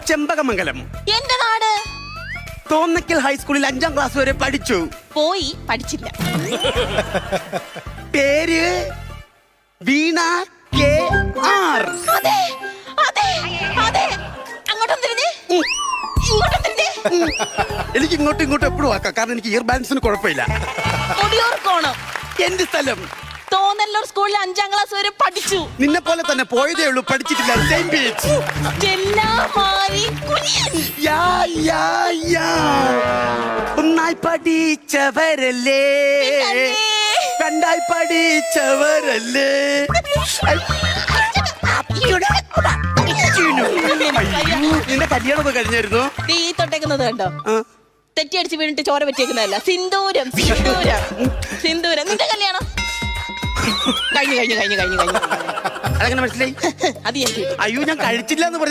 ചെമ്പകമംഗലം. എന്റെ നാട് തോന്നക്കൽ ഹൈസ്കൂളിൽ 5ാം ക്ലാസ് വരെ പഠിച്ചു. പോയി പഠിച്ചില്ല. പേര് വീണ KR. അതെ അതെ അതെ. അങ്ങോട്ടും തിരിഞ്ഞ് ഇങ്ങോട്ടും തിരിഞ്ഞ്. എനിക്ക് ഇങ്ങോട്ടും ഇങ്ങോട്ടും എപ്പോഴും ആക്കാം, കാരണം എനിക്ക് ഇയർ ബാലൻസിന് കുഴപ്പമില്ല. മുടിയൂർക്കോണം. എന്റെ സ്ഥലം തോന്നല്ലൂർ സ്കൂളിൽ 5ാം ക്ലാസ് വരെ പഠിച്ചു. നിന്നെ പോലെ തന്നെ പോയതേ ഉള്ളൂ, പഠിച്ചിട്ടില്ല. Same batch. ചെല്ലാമാരി കുഞ്ഞൻ. Yeah yeah yeah. ഒന്നായി പഠിച്ചവരല്ലേ, രണ്ടായി പഠിച്ചവരല്ലേ. നിന്റെ കല്യാണമൊക്കെ കഴിഞ്ഞായിരുന്നു? തീ തൊട്ടേക്കുന്നത് കണ്ടോ? തെറ്റിയടിച്ച് വീണിട്ട് ചോര പറ്റിയേക്കുന്നതല്ല, സിന്ദൂരം സിന്ദൂരം സിന്ദൂരം. നിന്റെ കല്യാണം കഴിഞ്ഞു കഴിഞ്ഞു കഴിഞ്ഞു കഴിഞ്ഞു കഴിഞ്ഞു. അതെങ്ങനെ മനസ്സിലായി? അത് ഞാൻ അയ്യോ, ഞാൻ കഴിച്ചില്ല എന്ന് പറഞ്ഞു.